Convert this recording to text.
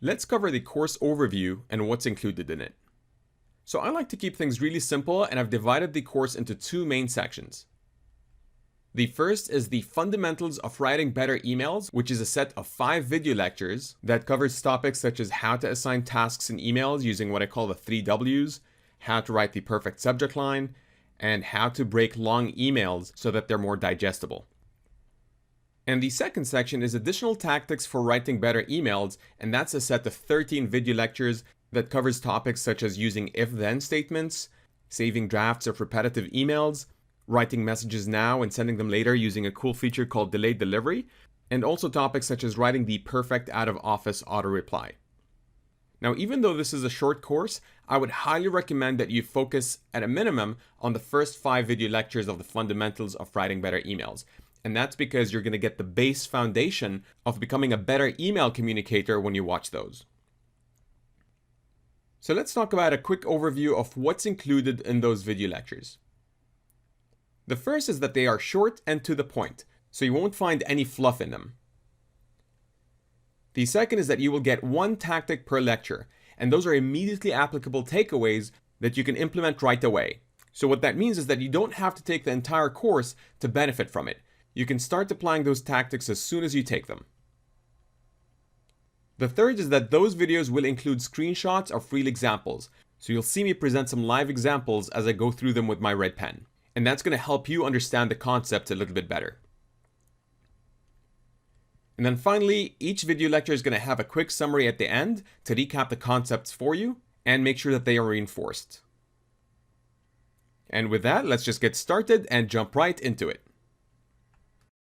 Let's cover the course overview and what's included in it. So I like to keep things really simple, and I've divided the course into two main sections. The first is the Fundamentals of Writing Better Emails, which is a set of 5 video lectures that covers topics such as how to assign tasks in emails using what I call the 3 Ws, how to write the perfect subject line, and how to break long emails so that they're more digestible. And the second section is additional tactics for writing better emails, and that's a set of 13 video lectures that covers topics such as using if-then statements, saving drafts of repetitive emails, writing messages now and sending them later using a cool feature called delayed delivery, and also topics such as writing the perfect out-of-office auto-reply. Now, even though this is a short course, I would highly recommend that you focus at a minimum on the first 5 video lectures of the Fundamentals of Writing Better Emails. And that's because you're going to get the base foundation of becoming a better email communicator when you watch those. So let's talk about a quick overview of what's included in those video lectures. The first is that they are short and to the point, so you won't find any fluff in them. The second is that you will get 1 tactic per lecture, and those are immediately applicable takeaways that you can implement right away. So what that means is that you don't have to take the entire course to benefit from it. You can start applying those tactics as soon as you take them. The third is that those videos will include screenshots of real examples, so you'll see me present some live examples as I go through them with my red pen. And that's going to help you understand the concepts a little bit better. And then finally, each video lecture is going to have a quick summary at the end to recap the concepts for you and make sure that they are reinforced. And with that, let's just get started and jump right into it.